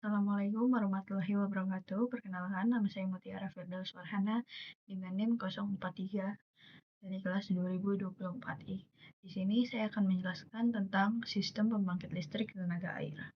Assalamualaikum warahmatullahi wabarakatuh. Perkenalkan, nama saya Mutiara Firdaus Farhana dengan NIM 043 dari kelas 2024I. Di sini saya akan menjelaskan tentang sistem pembangkit listrik tenaga air.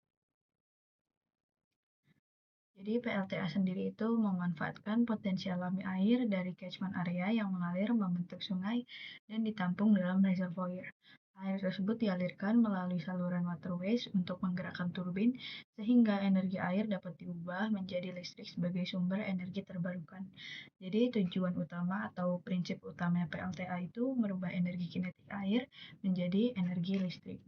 Jadi PLTA sendiri itu memanfaatkan potensi alami air dari catchment area yang mengalir membentuk sungai dan ditampung dalam reservoir. Air tersebut dialirkan melalui saluran waterways untuk menggerakkan turbin sehingga energi air dapat diubah menjadi listrik sebagai sumber energi terbarukan. Jadi tujuan utama atau prinsip utama PLTA itu merubah energi kinetik air menjadi energi listrik.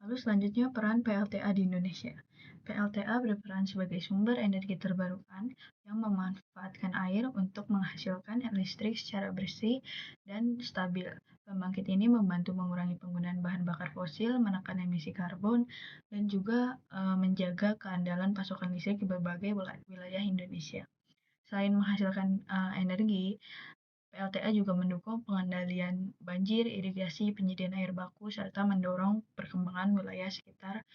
Lalu selanjutnya peran PLTA di Indonesia. PLTA berperan sebagai sumber energi terbarukan yang memanfaatkan air untuk menghasilkan listrik secara bersih dan stabil. Pembangkit ini membantu mengurangi penggunaan bahan bakar fosil, menekan emisi karbon, dan juga menjaga keandalan pasokan listrik di berbagai wilayah Indonesia. Selain menghasilkan energi, PLTA juga mendukung pengendalian banjir, irigasi, penyediaan air baku, serta mendorong perkembangan wilayah sekitar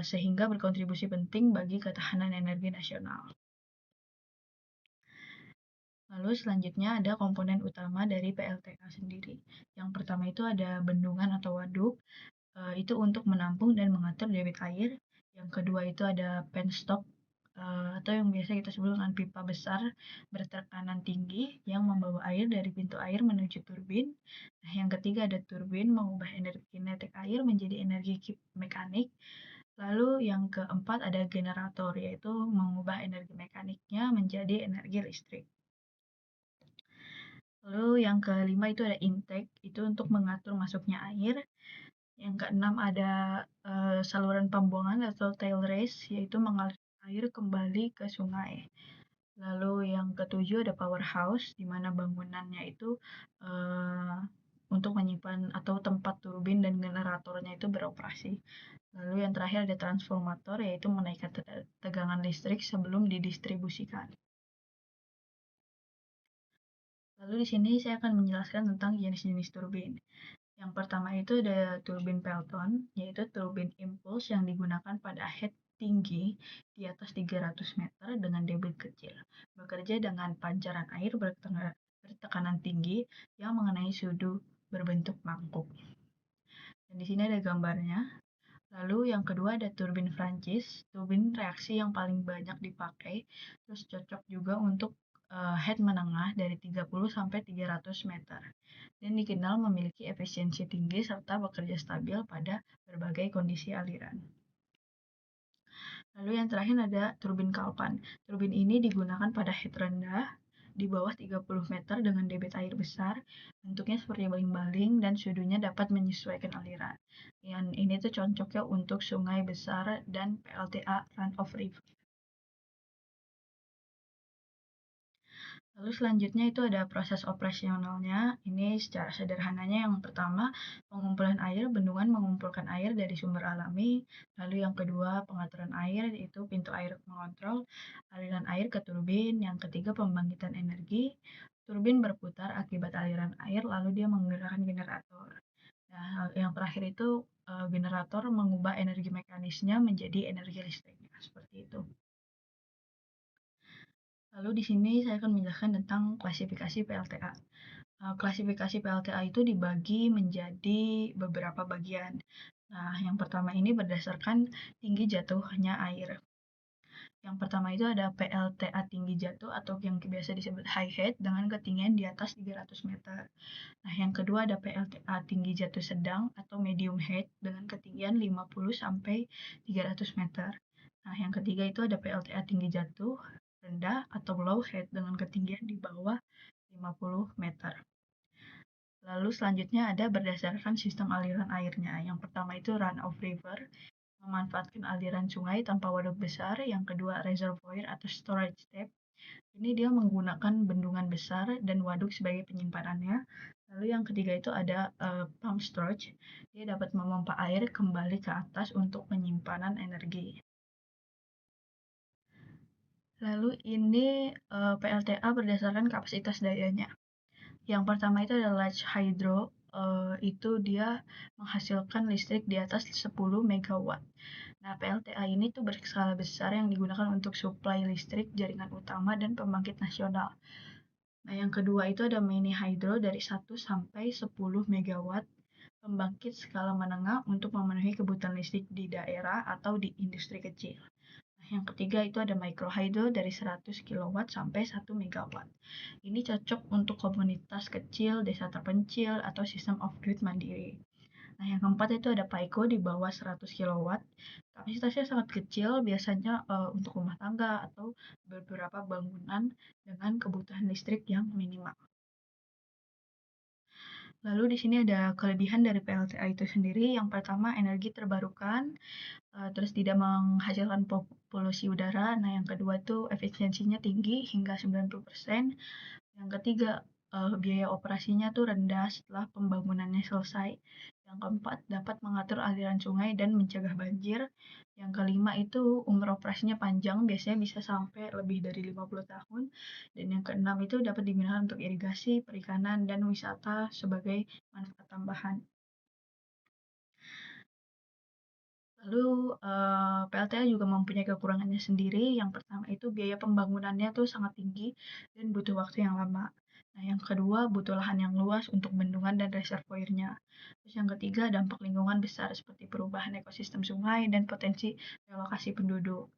sehingga berkontribusi penting bagi ketahanan energi nasional. Lalu selanjutnya ada komponen utama dari PLTA sendiri. Yang pertama itu ada bendungan atau waduk, itu untuk menampung dan mengatur debit air. Yang kedua itu ada penstock atau yang biasa kita sebut dengan pipa besar bertekanan tinggi yang membawa air dari pintu air menuju turbin. Nah, yang ketiga ada turbin mengubah energi kinetik air menjadi energi mekanik. Lalu yang keempat ada generator, yaitu mengubah energi mekaniknya menjadi energi listrik. Lalu yang kelima itu ada intake, itu untuk mengatur masuknya air. Yang keenam ada saluran pembuangan atau tail race, yaitu mengalir air kembali ke sungai. Lalu yang ketujuh ada powerhouse, di mana bangunannya itu untuk menyimpan atau tempat turbin dan generatornya itu beroperasi. Lalu yang terakhir ada transformator, yaitu menaikkan tegangan listrik sebelum didistribusikan. Lalu di sini saya akan menjelaskan tentang jenis-jenis turbin. Yang pertama itu ada turbin Pelton, yaitu turbin impuls yang digunakan pada head tinggi di atas 300 meter dengan debit kecil, bekerja dengan pancaran air bertekanan tinggi yang mengenai sudu berbentuk mangkuk. Dan di sini ada gambarnya. Lalu yang kedua ada turbin Prancis, turbin reaksi yang paling banyak dipakai, terus cocok juga untuk head menengah dari 30 sampai 300 meter. Dan dikenal memiliki efisiensi tinggi serta bekerja stabil pada berbagai kondisi aliran. Lalu yang terakhir ada turbin Kalpan. Turbin ini digunakan pada head rendah di bawah 30 meter dengan debit air besar, bentuknya seperti baling-baling dan sudunya dapat menyesuaikan aliran. Yang ini tuh cocoknya untuk sungai besar dan PLTA run of river. Lalu selanjutnya itu ada proses operasionalnya. Ini secara sederhananya yang pertama, pengumpulan air, bendungan mengumpulkan air dari sumber alami. Lalu yang kedua, pengaturan air, yaitu pintu air mengontrol aliran air ke turbin. Yang ketiga, pembangkitan energi. Turbin berputar akibat aliran air, lalu dia menggerakkan generator. Nah, yang terakhir itu generator mengubah energi mekanisnya menjadi energi listriknya, seperti itu. Lalu di sini saya akan menjelaskan tentang klasifikasi PLTA. Klasifikasi PLTA itu dibagi menjadi beberapa bagian. Nah, yang pertama ini berdasarkan tinggi jatuhnya air. Yang pertama itu ada PLTA tinggi jatuh atau yang biasa disebut high head dengan ketinggian di atas 300 meter. Nah, yang kedua ada PLTA tinggi jatuh sedang atau medium head dengan ketinggian 50 sampai 300 meter. Nah, yang ketiga itu ada PLTA tinggi jatuh rendah atau low head dengan ketinggian di bawah 50 meter. Lalu selanjutnya ada berdasarkan sistem aliran airnya. Yang pertama itu run of river, memanfaatkan aliran sungai tanpa waduk besar. Yang kedua reservoir atau storage tap. Ini dia menggunakan bendungan besar dan waduk sebagai penyimpanannya. Lalu yang ketiga itu ada pump storage. Dia dapat memompa air kembali ke atas untuk penyimpanan energi. Lalu ini PLTA berdasarkan kapasitas dayanya. Yang pertama itu adalah large hydro itu dia menghasilkan listrik di atas 10 megawatt. Nah, PLTA ini tuh berskala besar yang digunakan untuk suplai listrik jaringan utama dan pembangkit nasional. Nah, yang kedua itu ada mini hydro dari 1 sampai 10 megawatt, pembangkit skala menengah untuk memenuhi kebutuhan listrik di daerah atau di industri kecil. Nah, yang ketiga itu ada micro hydro dari 100 kilowatt sampai 1 megawatt. Ini cocok untuk komunitas kecil, desa terpencil, atau sistem off-grid mandiri. Nah, yang keempat itu ada Paiko di bawah 100 kilowatt. Kapasitasnya sangat kecil, biasanya untuk rumah tangga atau beberapa bangunan dengan kebutuhan listrik yang minimal. Lalu di sini ada kelebihan dari PLTA itu sendiri. Yang pertama, energi terbarukan, terus tidak menghasilkan polusi udara. Nah, yang kedua itu efisiensinya tinggi hingga 90%. Yang ketiga, biaya operasinya tuh rendah setelah pembangunannya selesai. Yang keempat, dapat mengatur aliran sungai dan mencegah banjir. Yang kelima itu umur operasinya panjang, biasanya bisa sampai lebih dari 50 tahun. Dan yang keenam itu dapat digunakan untuk irigasi, perikanan, dan wisata sebagai manfaat tambahan. Lalu PLTA juga mempunyai kekurangannya sendiri. Yang pertama itu biaya pembangunannya tuh sangat tinggi dan butuh waktu yang lama. Nah, yang kedua butuh lahan yang luas untuk bendungan dan reservoirnya. Terus yang ketiga dampak lingkungan besar seperti perubahan ekosistem sungai dan potensi relokasi penduduk.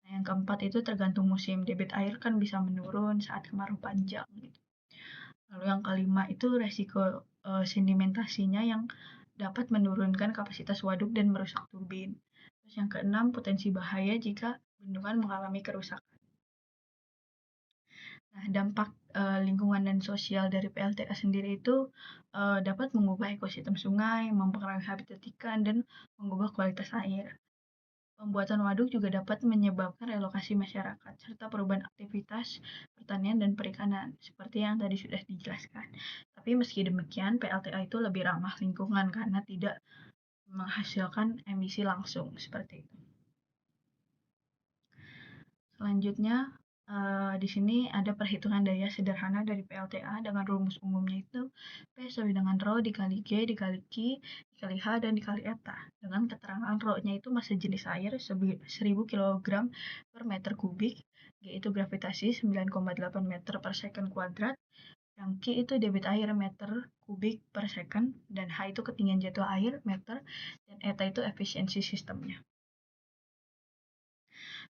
Nah, yang keempat itu tergantung musim. Debit air kan bisa menurun saat kemarau panjang gitu. Lalu yang kelima itu resiko sedimentasinya yang dapat menurunkan kapasitas waduk dan merusak turbin. Terus yang keenam, potensi bahaya jika bendungan mengalami kerusakan. Nah, dampak lingkungan dan sosial dari PLTA sendiri itu dapat mengubah ekosistem sungai, mempengaruhi habitat ikan, dan mengubah kualitas air. Pembuatan waduk juga dapat menyebabkan relokasi masyarakat, serta perubahan aktivitas pertanian dan perikanan, seperti yang tadi sudah dijelaskan. Tapi meski demikian, PLTA itu lebih ramah lingkungan karena tidak menghasilkan emisi langsung, seperti itu. Selanjutnya, di sini ada perhitungan daya sederhana dari PLTA dengan rumus umumnya itu P sama dengan Rho dikali G dikali Q dikali H dan dikali eta. Dengan keterangan Rho-nya itu massa jenis air 1000 kg per meter kubik, G itu gravitasi 9,8 meter per second kuadrat, yang Q itu debit air meter kubik per second, dan H itu ketinggian jatuh air meter, dan eta itu efisiensi sistemnya.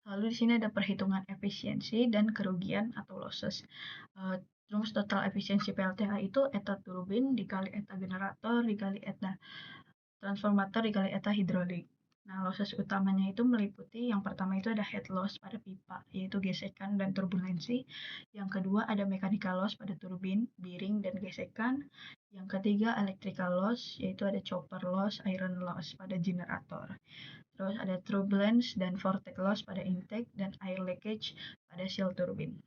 Lalu di sini ada perhitungan efisiensi dan kerugian atau losses. Terus total efisiensi PLTA itu eta turbin dikali eta generator dikali eta transformator dikali eta hidrolik. Nah, losses utamanya itu meliputi yang pertama itu ada head loss pada pipa, yaitu gesekan dan turbulensi. Yang kedua ada mechanical loss pada turbin, bearing, dan gesekan. Yang ketiga electrical loss, yaitu ada chopper loss, iron loss pada generator. Terus ada turbulence dan vortex loss pada intake dan air leakage pada seal turbine.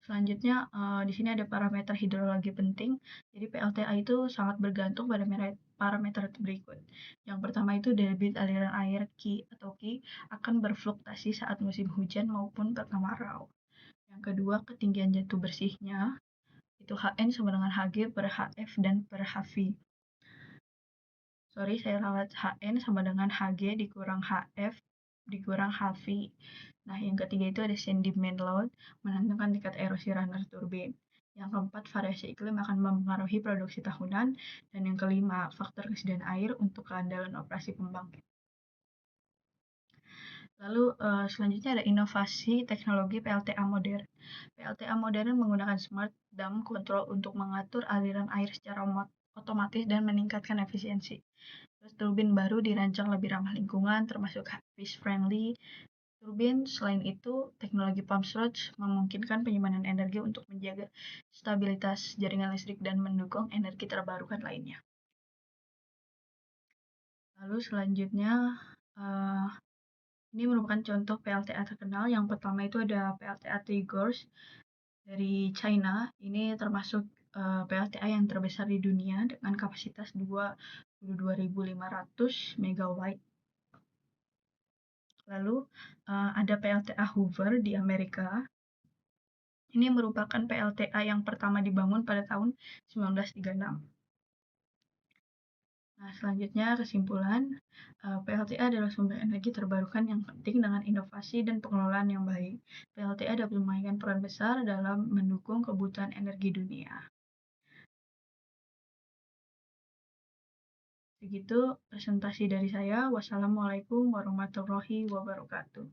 Selanjutnya, di sini ada parameter hidrologi penting. Jadi PLTA itu sangat bergantung pada parameter berikut. Yang pertama itu debit aliran air Q akan berfluktuasi saat musim hujan maupun kemarau. Yang kedua, ketinggian jatuh bersihnya itu Hn sama dengan Hg per Hf dan per Hv. Sorry, saya rawat Hn sama dengan Hg dikurang Hf dikurang Hv. Nah, yang ketiga itu ada sedimen load, menentukan tingkat erosi runner turbin. Yang keempat, variasi iklim akan mempengaruhi produksi tahunan. Dan yang kelima, faktor kesediaan air untuk keandalan operasi pembangkit. Lalu selanjutnya ada inovasi teknologi PLTA modern. PLTA modern menggunakan smart dam control untuk mengatur aliran air secara otomatis dan meningkatkan efisiensi. Terus turbin baru dirancang lebih ramah lingkungan, termasuk fish friendly. Turbin selain itu, teknologi pump storage memungkinkan penyimpanan energi untuk menjaga stabilitas jaringan listrik dan mendukung energi terbarukan lainnya. Lalu selanjutnya, ini merupakan contoh PLTA terkenal. Yang pertama itu ada PLTA Tigors dari China. Ini termasuk PLTA yang terbesar di dunia dengan kapasitas 22.500 MW. Lalu ada PLTA Hoover di Amerika. Ini merupakan PLTA yang pertama dibangun pada tahun 1936. Nah, selanjutnya kesimpulan, PLTA adalah sumber energi terbarukan yang penting dengan inovasi dan pengelolaan yang baik. PLTA dapat memainkan peran besar dalam mendukung kebutuhan energi dunia. Begitu presentasi dari saya. Wassalamualaikum warahmatullahi wabarakatuh.